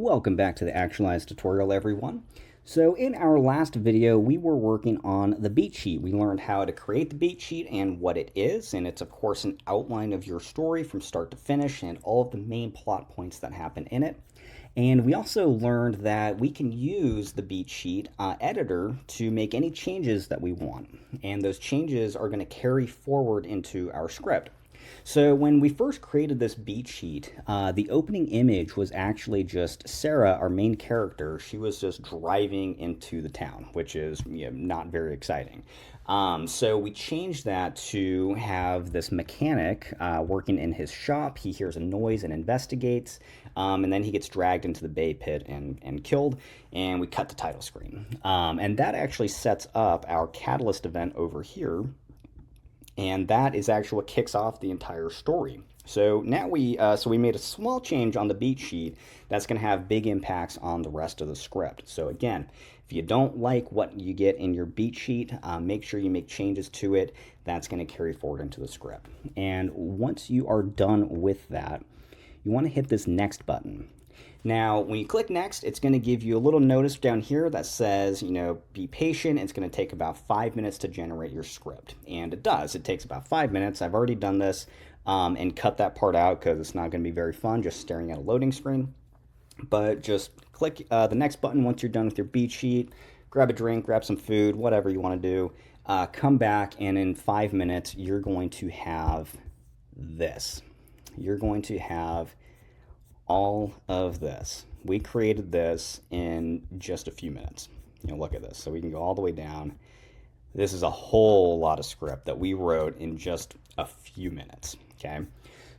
Welcome back to the actualiz tutorial, everyone. So in our last video, we were working on the beat sheet. We learned how to create the beat sheet and what it is, and it's of course an outline of your story from start to finish and all of the main plot points that happen in it. And we also learned that we can use the beat sheet editor to make any changes that we want. And those changes are going to carry forward into our script. So when we first created this beat sheet, the opening image was actually just Sarah, our main character. She was just driving into the town, which is not very exciting. So we changed that to have this mechanic working in his shop. He hears a noise and investigates, and then he gets dragged into the bay pit and killed, and we cut the title screen. And that actually sets up our catalyst event over here, and that is actually what kicks off the entire story. So now we made a small change on the beat sheet that's going to have big impacts on the rest of the script. So again, if you don't like what you get in your beat sheet, make sure you make changes to it. That's going to carry forward into the script. And once you are done with that, you want to hit this next button. Now, when you click next, it's going to give you a little notice down here that says, be patient. It's going to take about 5 minutes to generate your script. And it does. It takes about 5 minutes. I've already done this and cut that part out because it's not going to be very fun just staring at a loading screen. But just click the next button once you're done with your beat sheet. Grab a drink, grab some food, whatever you want to do. Come back, and in 5 minutes, you're going to have this. You're going to have all of this. We created this in just a few minutes. Look at this. So we can go all the way down. This is a whole lot of script that we wrote in just a few minutes. Okay.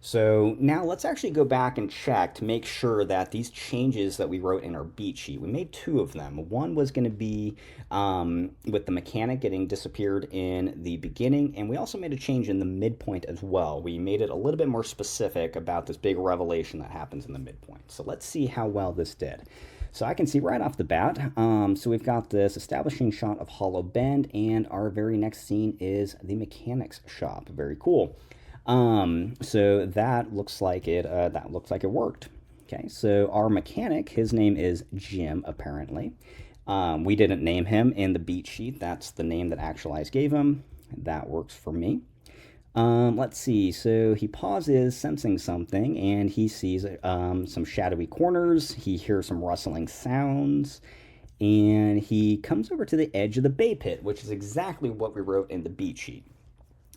So now let's actually go back and check to make sure that these changes that we wrote in our beat sheet, we made 2 of them. One was going to be with the mechanic getting disappeared in the beginning, and we also made a change in the midpoint as well. We made it a little bit more specific about this big revelation that happens in the midpoint. So let's see how well this did. So I can see right off the bat, so we've got this establishing shot of Hollow Bend, and our very next scene is the mechanic's shop. Very cool. So that looks like it worked. Okay, so our mechanic, his name is Jim, apparently. We didn't name him in the beat sheet. That's the name that actualiz gave him. That works for me. Let's see. So he pauses, sensing something, and he sees some shadowy corners. He hears some rustling sounds, and he comes over to the edge of the bay pit, which is exactly what we wrote in the beat sheet.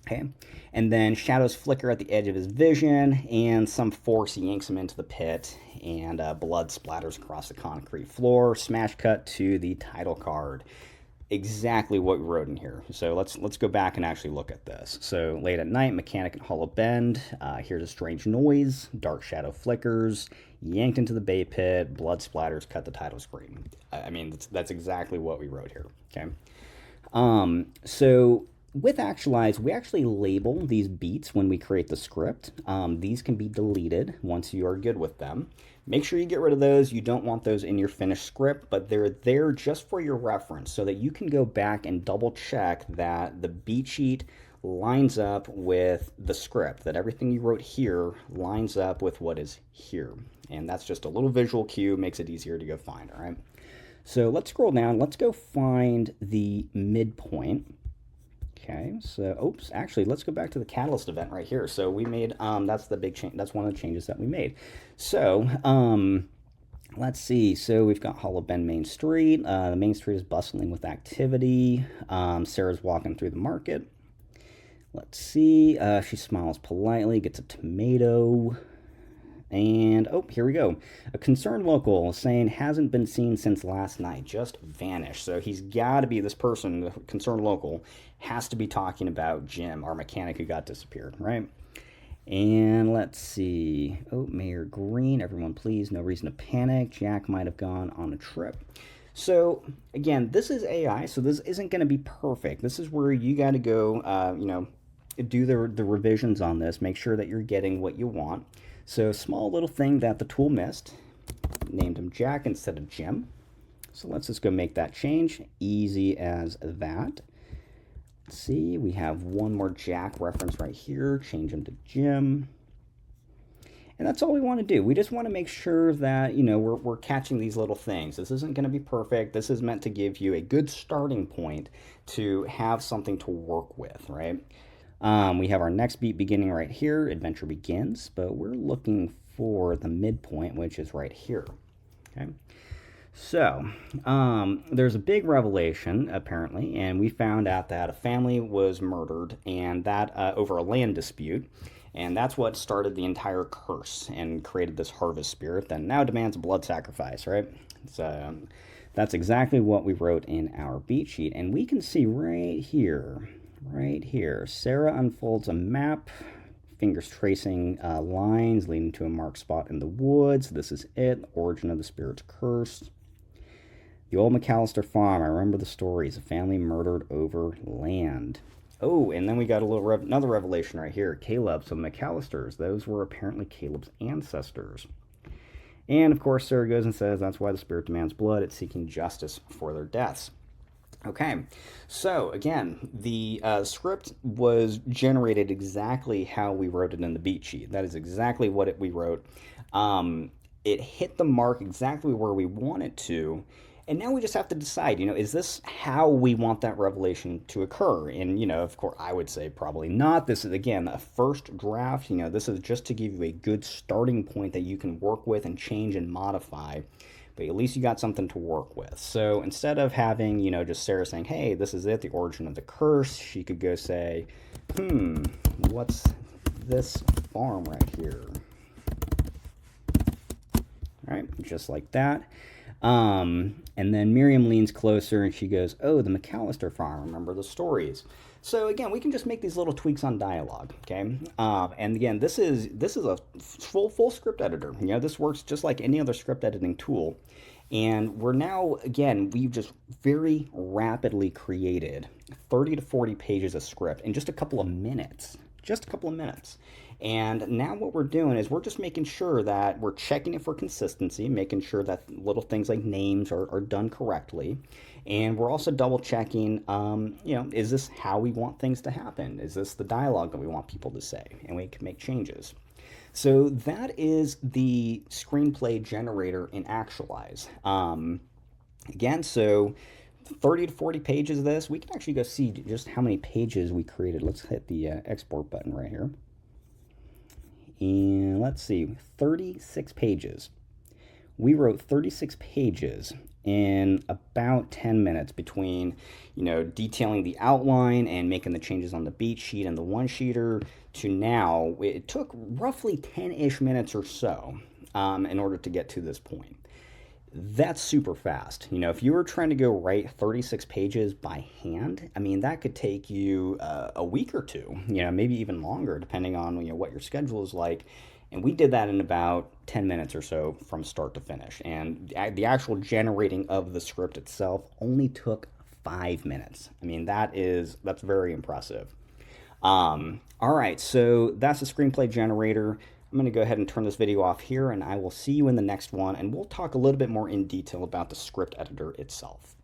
Okay, and then shadows flicker at the edge of his vision, and some force yanks him into the pit, and blood splatters across the concrete floor. Smash cut to the title card. Exactly what we wrote in here. So let's go back and actually look at this. So late at night, mechanic at Hollow Bend hears a strange noise. Dark shadow flickers. Yanked into the bay pit. Blood splatters. Cut the title screen. I mean, that's exactly what we wrote here. Okay. So with actualiz, we actually label these beats when we create the script. These can be deleted once you are good with them. Make sure you get rid of those. You don't want those in your finished script, but they're there just for your reference so that you can go back and double check that the beat sheet lines up with the script, that everything you wrote here lines up with what is here. And that's just a little visual cue, makes it easier to go find, all right? So let's scroll down. Let's go find the midpoint. Okay, so, actually, let's go back to the catalyst event right here. So we made, that's the big change. That's one of the changes that we made. So, let's see. So we've got Hollow Bend Main Street. The main street is bustling with activity. Sarah's walking through the market. Let's see. She smiles politely, gets a tomato. And, here we go. A concerned local saying hasn't been seen since last night, just vanished. So he's got to be, this person, the concerned local, has to be talking about Jim, our mechanic who got disappeared, right? And let's see. Mayor Green, everyone please, no reason to panic. Jack might have gone on a trip. So, again, this is AI, so this isn't going to be perfect. This is where you got to go, do the revisions on this, make sure that you're getting what you want. So, small little thing that the tool missed, named him Jack instead of Jim. So let's just go make that change, easy as that. Let's see, we have one more Jack reference right here, change him to Jim. And that's all we want to do. We just want to make sure that, you know, we're catching these little things. This isn't going to be perfect. This is meant to give you a good starting point to have something to work with, right? We have our next beat beginning right here. Adventure begins, but we're looking for the midpoint, which is right here. Okay. So, there's a big revelation, apparently, and we found out that a family was murdered, and that over a land dispute. And that's what started the entire curse and created this harvest spirit that now demands a blood sacrifice, right? So that's exactly what we wrote in our beat sheet. And we can see right here, Sarah unfolds a map, fingers tracing lines leading to a marked spot in the woods. This is it, the origin of the spirit's curse. The old McAllister farm, I remember the stories, a family murdered over land. Oh, and then we got a little another revelation right here. Caleb, so McAllisters, those were apparently Caleb's ancestors. And of course, Sarah goes and says that's why the spirit demands blood. It's seeking justice for their deaths. Okay, so again, the script was generated exactly how we wrote it in the beat sheet. That is exactly what we wrote. It hit the mark exactly where we want it to. And now we just have to decide, you know, is this how we want that revelation to occur? And, you know, of course, I would say probably not. This is, again, a first draft. You know, this is just to give you a good starting point that you can work with and change and modify. But at least you got something to work with. So instead of having, you know, just Sarah saying, hey, this is it, the origin of the curse, she could go say, what's this farm right here? All right, just like that. And then Miriam leans closer and she goes, oh, the McAllister farm, remember the stories. So again, we can just make these little tweaks on dialogue, okay? And again, this is a full script editor. You know, this works just like any other script editing tool. And we're now, again, we've just very rapidly created 30 to 40 pages of script in just a couple of minutes. Just a couple of minutes. And now what we're doing is we're just making sure that we're checking it for consistency, making sure that little things like names are done correctly. And we're also double checking, you know, is this how we want things to happen? Is this the dialogue that we want people to say? And we can make changes. So that is the screenplay generator in Actualize. Again, so 30 to 40 pages of this. We can actually go see just how many pages we created. Let's hit the export button right here. And let's see, 36 pages. We wrote 36 pages in about 10 minutes between, you know, detailing the outline and making the changes on the beat sheet and the one-sheeter to now. It took roughly 10-ish minutes or so in order to get to this point. That's super fast. You know, if you were trying to go write 36 pages by hand, I mean, that could take you a week or two, you know, maybe even longer, depending on, you know, what your schedule is like. And we did that in about 10 minutes or so from start to finish. And the actual generating of the script itself only took 5 minutes. I mean, that's very impressive. All right, so that's the screenplay generator. I'm going to go ahead and turn this video off here, and I will see you in the next one, and we'll talk a little bit more in detail about the script editor itself.